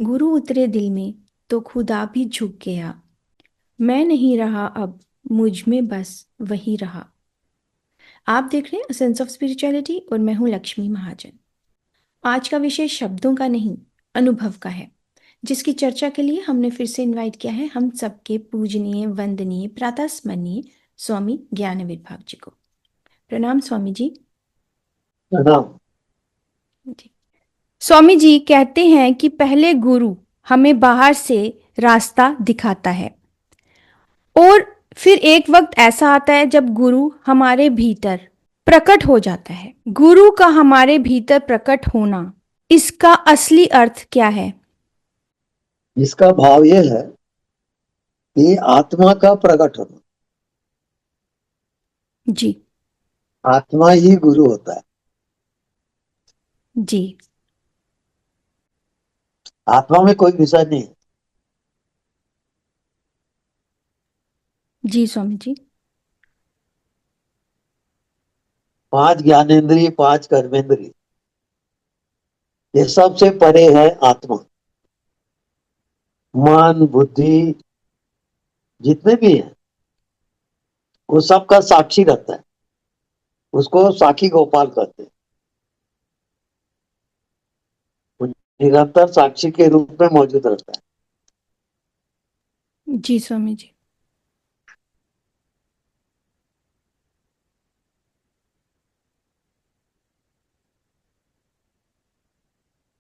गुरु उतरे दिल में तो खुदा भी झुक गया। मैं नहीं रहा अब, मुझ में बस वही रहा। आप देख रहे हैं सेंस ऑफ स्पिरिचुअलिटी और मैं हूं लक्ष्मी महाजन। आज का विषय शब्दों का नहीं, अनुभव का है, जिसकी चर्चा के लिए हमने फिर से इनवाइट किया है हम सबके पूजनीय वंदनीय प्रातः स्मरणीय स्वामी ज्ञानवीर भाग जी को। प्रणाम स्वामी जी। प्रणाम। जी। स्वामी जी कहते हैं कि पहले गुरु हमें बाहर से रास्ता दिखाता है और फिर एक वक्त ऐसा आता है जब गुरु हमारे भीतर प्रकट हो जाता है। गुरु का हमारे भीतर प्रकट होना, इसका असली अर्थ क्या है? इसका भाव ये है कि आत्मा का प्रकट होना। जी। आत्मा ही गुरु होता है। जी। आत्मा में कोई विषय नहीं है। जी स्वामी जी। पांच ज्ञानेंद्रिय, पांच कर्मेंद्रिय, ये सबसे परे है आत्मा। मन बुद्धि जितने भी हैं वो सबका साक्षी रहता है। उसको साक्षी गोपाल कहते हैं। वो निरंतर साक्षी के रूप में मौजूद रहता है। जी स्वामी जी।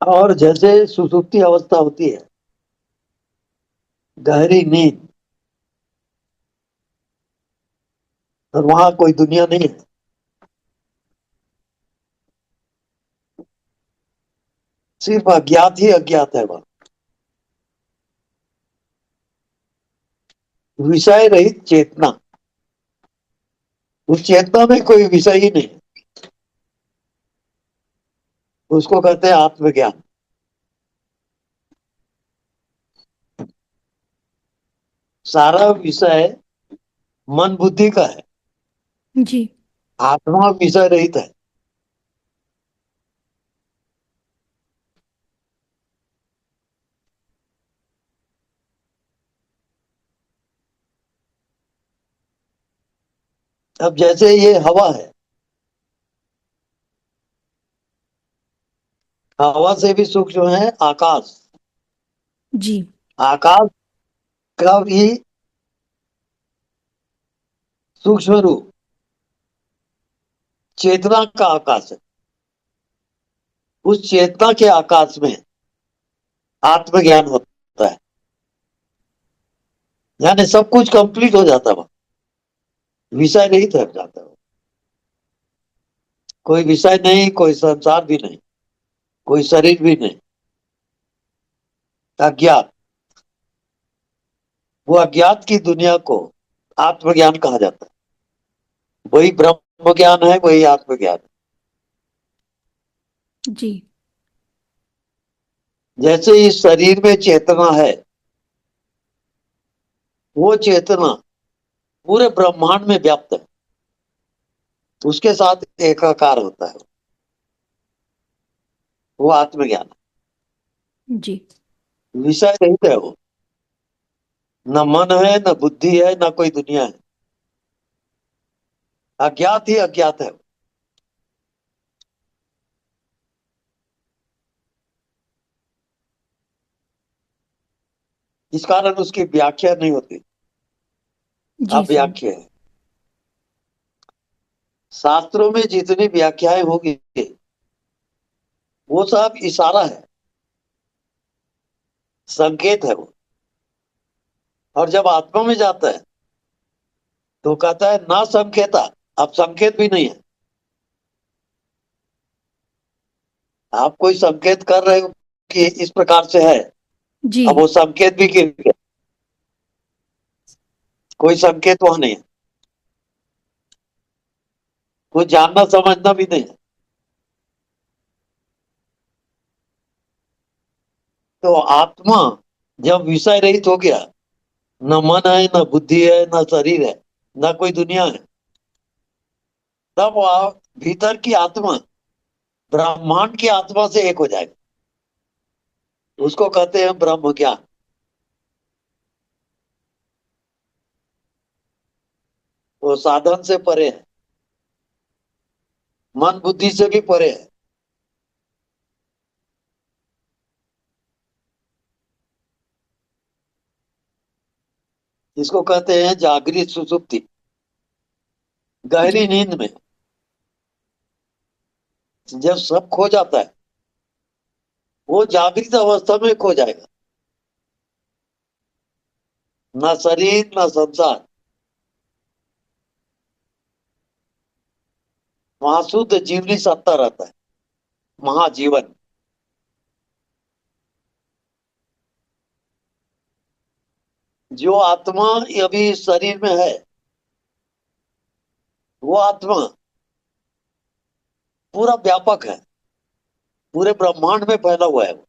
और जैसे सुसुप्ति अवस्था होती है, गहरी नींद, और वहां कोई दुनिया नहीं है, सिर्फ अज्ञात ही अज्ञात है। वह विषय रहित चेतना, उस चेतना में कोई विषय ही नहीं। उसको कहते हैं आत्मज्ञान। सारा विषय मन बुद्धि का है। जी। आत्मा विषय रहित है। अब जैसे ये हवा है, हवा से भी सूक्ष्म है आकाश। जी। आकाश का भी सूक्ष्म रूप चेतना का आकाश है। उस चेतना के आकाश में आत्मज्ञान होता है। यानी सब कुछ कंप्लीट हो जाता है। विषय रहित हो जाता है। कोई विषय नहीं, कोई संसार भी नहीं, कोई शरीर भी नहीं। अज्ञात, वो अज्ञात की दुनिया को आत्मज्ञान कहा जाता है। वही ब्रह्म ज्ञान है, वही आत्मज्ञान है। जी। जैसे इस शरीर में चेतना है, वो चेतना पूरे ब्रह्मांड में व्याप्त है। उसके साथ एकाकार होता है। वो आत्मज्ञान जी। है। विषय रहित है वो। न मन है, न बुद्धि है, न कोई दुनिया है। अज्ञात ही अज्ञात है। इस कारण उसकी व्याख्या नहीं होती, जी स्वामी। अव्याख्या है। शास्त्रों में जितनी व्याख्याएं होगी वो सब इशारा है, संकेत है वो। और जब आत्मा में जाता है तो कहता है ना संकेता। अब संकेत भी नहीं है। आप कोई संकेत कर रहे हो कि इस प्रकार से है, जी। अब वो संकेत भी गिर गया। कोई संकेत वहां नहीं है। कोई जानना समझना भी नहीं है। तो आत्मा जब विषय रहित हो गया, न मन है, न बुद्धि है, न शरीर है, न कोई दुनिया है, तब वह भीतर की आत्मा ब्रह्मांड की आत्मा से एक हो जाएगा। उसको कहते हैं ब्रह्म ज्ञान। वो साधन से परे है, मन बुद्धि से भी परे है। इसको कहते हैं जागृत सुषुप्ति, गहरी जी। नींद में जब सब खो जाता है, वो जागृत अवस्था में खो जाएगा। ना शरीर ना संसार, वहां शुद्ध जीवनी सत्ता रहता है, महाजीवन। जो आत्मा अभी शरीर में है, वो आत्मा पूरा व्यापक है, पूरे ब्रह्मांड में फैला हुआ है, वो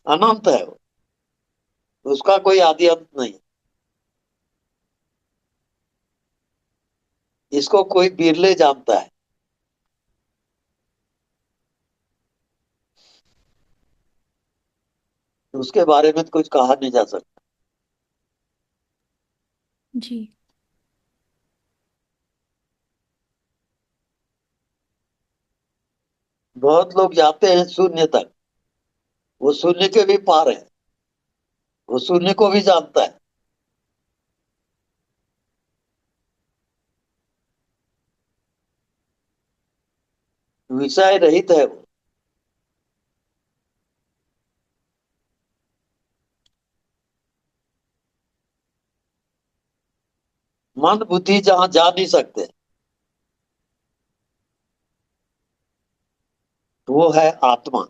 अनंत है वो, उसका कोई आदि अंत नहीं। इसको कोई बिरले जानता है। उसके बारे में तो कुछ कहा नहीं जा सकता। जी। बहुत लोग जाते हैं शून्य तक, वो शून्य के भी पार है, वो शून्य को भी जानता है। विषय रहित है वो। मन बुद्धि जहां जा नहीं सकते, वो है आत्मा।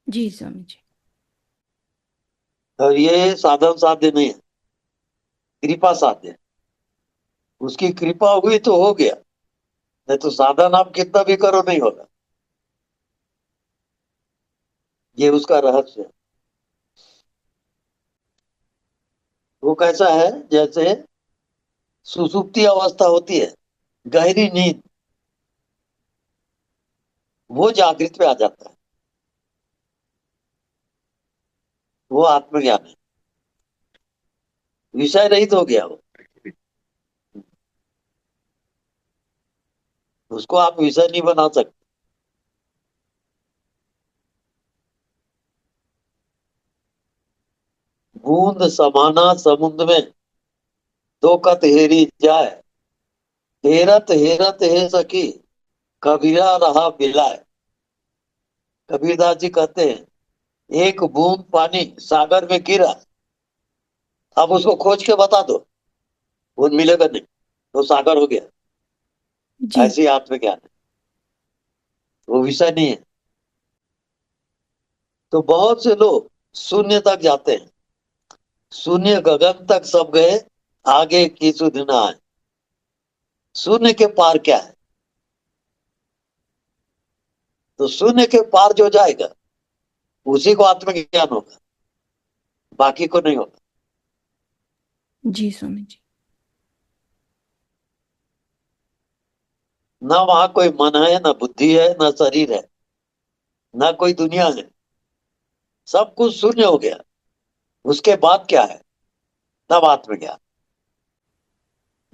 जी स्वामी जी। और ये साधन साध्य नहीं है, कृपा साध्य है। उसकी कृपा हुई तो हो गया, नहीं तो साधन आप कितना भी करो नहीं होगा। ये उसका रहस्य है। वो कैसा है, जैसे सुसुप्ति अवस्था होती है, गहरी नींद, वो जागृत पे आ जाता है, वो आत्मज्ञान है। विषय रहित हो गया वो, उसको आप विषय नहीं बना सकते। बूंद समाना समुद्र में, दो कत हेरी जाए, हेरत हेरत हे सखी, कबीरा रहा बिलाए। कबीरदास जी कहते हैं, एक बूंद पानी सागर में गिरा, अब उसको खोज के बता दो, वो मिलेगा नहीं, तो सागर हो गया। जी। ऐसी आत्मज्ञान है, वो विषय नहीं है। तो बहुत से लोग शून्य तक जाते हैं, शून्य गगन तक सब गए, आगे की सुध न आए। शून्य के पार क्या है? तो शून्य के पार जो जाएगा, उसी को आत्मज्ञान होगा, बाकी को नहीं होगा। जी स्वामी जी। ना वहां कोई मन है, ना बुद्धि है, ना शरीर है, ना कोई दुनिया है, सब कुछ शून्य हो गया। उसके बाद क्या है? तब आत्मज्ञान।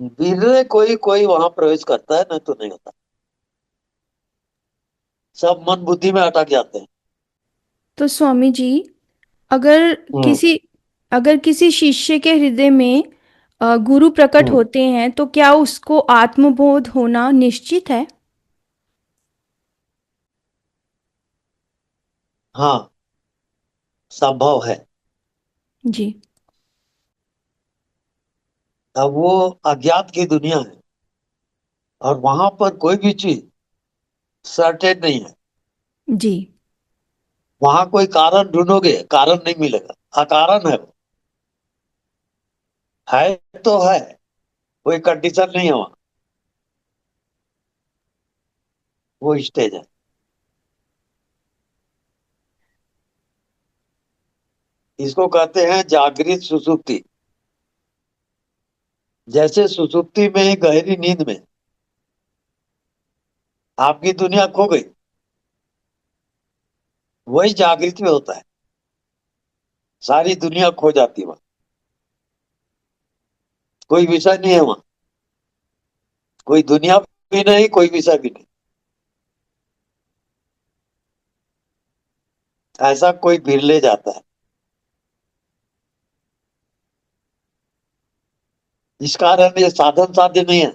बिरले कोई कोई वहां प्रवेश करता है, नहीं तो नहीं होता। सब मन बुद्धि में अटक जाते हैं। तो स्वामी जी, अगर हम्म। किसी अगर किसी शिष्य के हृदय में गुरु प्रकट हम्म। होते हैं तो क्या उसको आत्मबोध होना निश्चित है? हाँ, संभव है। जी। अब वो अज्ञात की दुनिया है, और वहां पर कोई भी चीज सर्टेन नहीं है। जी। वहां कोई कारण ढूंढोगे, कारण नहीं मिलेगा, अकारण है वो। है तो है, कोई कंडीशन नहीं है वहां, वो स्टेज है। इसको कहते हैं जागृत सुसुप्ति। जैसे सुसुप्ति में, गहरी नींद में आपकी दुनिया खो गई, वही जागृत में होता है। सारी दुनिया खो जाती है वहां। कोई विषय नहीं है वहां, कोई दुनिया भी नहीं, कोई विषय भी नहीं। ऐसा कोई बिरले जाता है। इस कारण ये साधन साध्य नहीं है,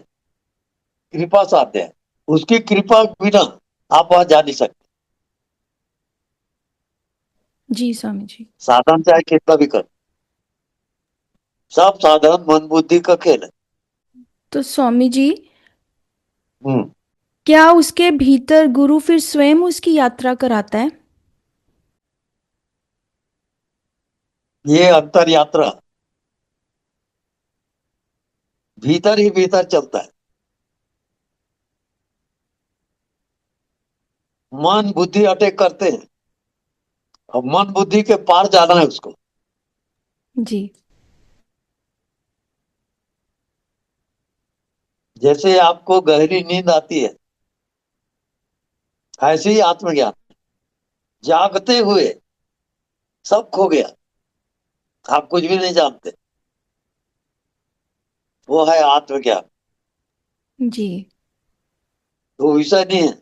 कृपा साध्य है। उसकी कृपा बिना आप वहां जा नहीं सकते। जी स्वामी जी। साधन चाहे कितना भी कर, सब साधन मन बुद्धि का खेल है। तो स्वामी जी, हम्म। क्या उसके भीतर गुरु फिर स्वयं उसकी यात्रा कराता है? ये अंतर यात्रा भीतर ही भीतर चलता है। मन बुद्धि अटैक करते हैं, अब मन बुद्धि के पार जाना है उसको। जी। जैसे आपको गहरी नींद आती है, ऐसे ही आत्मज्ञान। जागते हुए सब खो गया, आप कुछ भी नहीं जानते। वो है आत्मज्ञान। जी। वो विषय नहीं है।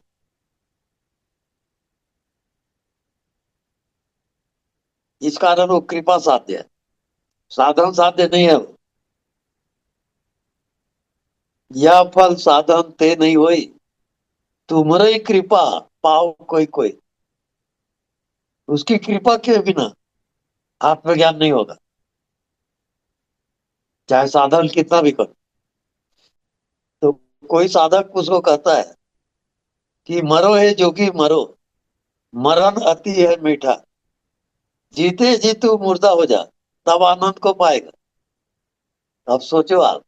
इस कारण वो कृपा साध्य है, साधन साध्य नहीं है वो। यह फल साधन ते नहीं होई, तुम्हारी कृपा पाओ कोई कोई। उसकी कृपा के बिना आत्मज्ञान नहीं होगा, चाहे साधन कितना भी करो। तो कोई साधक उसको कहता है कि मरो है जोगी मरो, मरण अति है मीठा, जीते जी तू मुर्दा हो जा, तब आनंद को पाएगा। अब सोचो आप।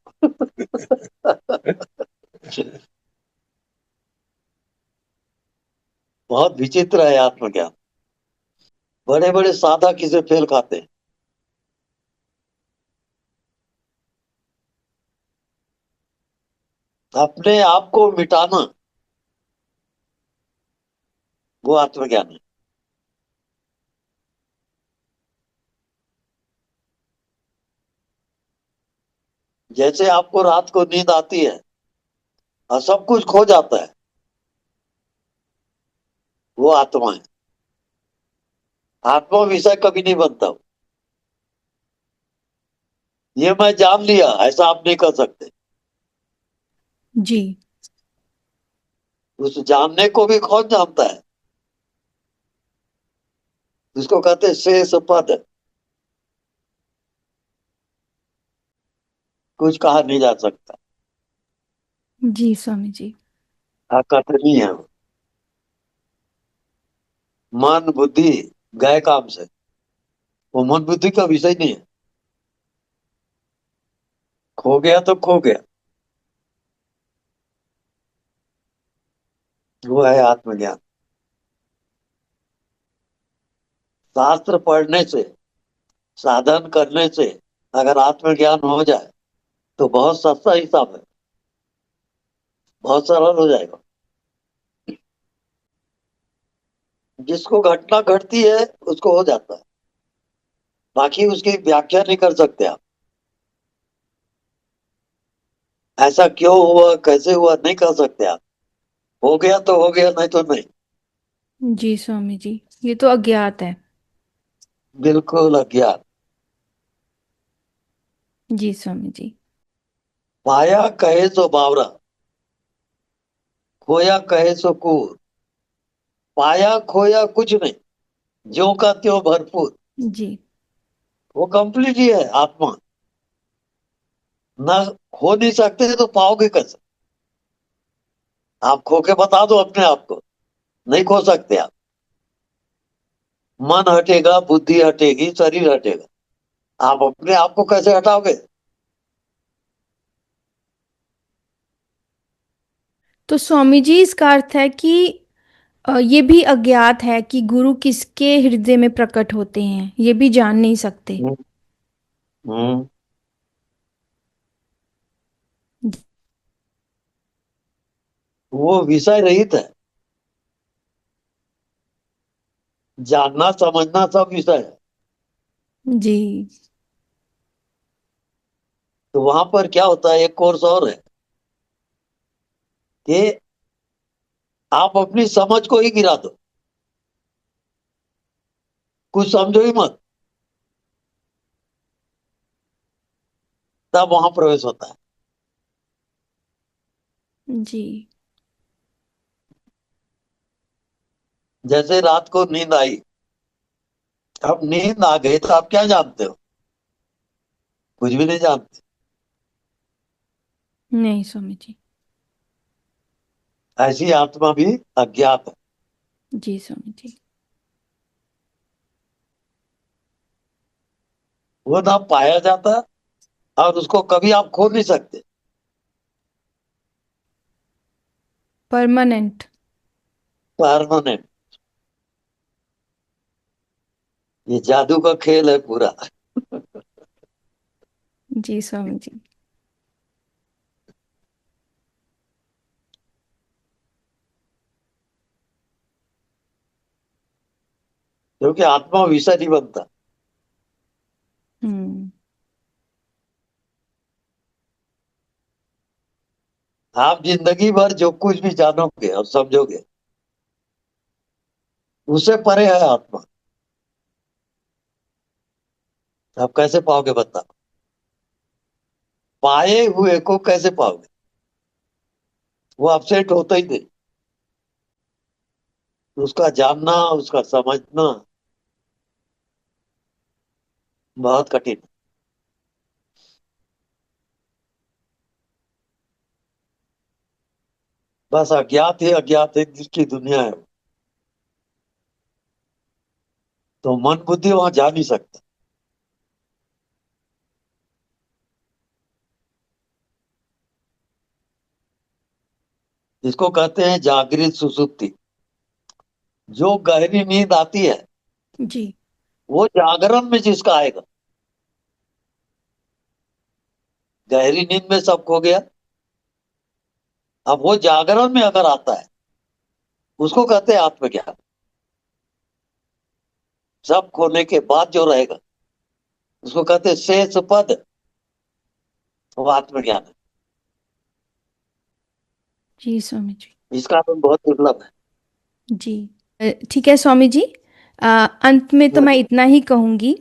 बहुत विचित्र है आत्मज्ञान। बड़े बड़े साधक इसे फेल खाते हैं। अपने आप को मिटाना, वो आत्मज्ञान है। जैसे आपको रात को नींद आती है और सब कुछ खो जाता है, वो आत्मा है। आत्मा विषय कभी नहीं बनता। ये मैं जान लिया, ऐसा आप नहीं कर सकते। जी। उस जानने को भी कौन जानता है? जिसको कहते हैं शेष पद, कुछ कहा नहीं जा सकता। जी स्वामी जी। अकथनीय है वो। मन बुद्धि गए काम से, वो मन बुद्धि का विषय नहीं है। खो गया तो खो गया, वो है आत्मज्ञान। शास्त्र पढ़ने से, साधन करने से अगर आत्मज्ञान हो जाए तो बहुत सस्ता हिसाब है, बहुत सरल हो जाएगा। जिसको घटना घटती है उसको हो जाता है, बाकी उसकी व्याख्या नहीं कर सकते आप। ऐसा क्यों हुआ कैसे हुआ नहीं कर सकते आप। हो गया तो हो गया, नहीं तो नहीं। जी स्वामी जी, ये तो अज्ञात है। बिल्कुल अज्ञात। जी स्वामी जी। पाया कहे सो बावरा, खोया कहे सो कूर। पाया खोया कुछ नहीं, ज्यों का त्यों भरपूर। जी। वो कंप्लीट ही है आत्मा। ना हो नहीं सकते तो पाओगे कैसे? आप खो के बता दो अपने आप को, नहीं खो सकते आप। मन हटेगा, बुद्धि हटेगी, शरीर हटेगा, आप अपने आप को कैसे हटाओगे? तो स्वामी जी, इसका अर्थ है कि ये भी अज्ञात है कि गुरु किसके हृदय में प्रकट होते हैं, ये भी जान नहीं सकते। हम्म। हम्म। वो विषय रहित है। जानना समझना सब विषय है। जी। तो वहां पर क्या होता है, एक कोर्स और है कि आप अपनी समझ को ही गिरा दो, कुछ समझो ही मत, तब वहां प्रवेश होता है। जी। जैसे रात को नींद आई, अब नींद आ गई तो आप क्या जानते हो? कुछ भी नहीं जानते। नहीं स्वामी जी। ऐसी आत्मा भी अज्ञात है। जी स्वामी जी। वो ना पाया जाता, और उसको कभी आप खो नहीं सकते। परमानेंट। परमानेंट। ये जादू का खेल है पूरा। जी स्वामी जी। क्योंकि आत्मा विषय नहीं बनता। हम्म। आप जिंदगी भर जो कुछ भी जानोगे और समझोगे, उससे परे है आत्मा। आप कैसे पाओगे बताओ? पाए हुए को कैसे पाओगे? वो अपसेट होता ही नहीं। उसका जानना, उसका समझना बहुत कठिन। बस अज्ञात है जिसकी दुनिया है। तो मन बुद्धि वहां जा नहीं सकता। इसको कहते हैं जागृत सुसुप्ति। जो गहरी नींद आती है, जी। वो जागरण में जिसका आएगा। गहरी नींद में सब खो गया, अब वो जागरण में अगर आता है, उसको कहते हैं आत्मज्ञान। सब खोने के बाद जो रहेगा, उसको कहते हैं शेष पद। वो आत्मज्ञान है। जी स्वामी जी। इसका तो बहुत दुर्लभ है। जी। ठीक है स्वामी जी। अंत में तो मैं इतना ही कहूँगी,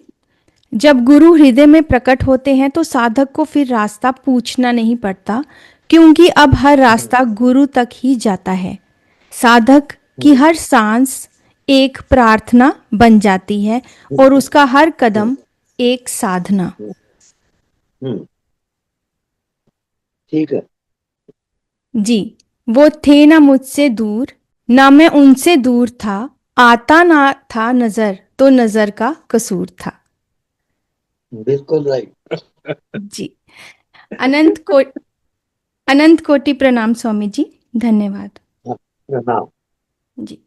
जब गुरु हृदय में प्रकट होते हैं तो साधक को फिर रास्ता पूछना नहीं पड़ता, क्योंकि अब हर रास्ता गुरु तक ही जाता है। साधक की हर सांस एक प्रार्थना बन जाती है और उसका हर कदम एक साधना। हम्म, ठीक है। जी। वो थे ना मुझसे दूर, ना मैं उनसे दूर था, आता ना था नजर तो नजर का कसूर था। बिल्कुल राइट। जी। अनंत को अनंत कोटि प्रणाम स्वामी जी। धन्यवाद। प्रणाम। जी।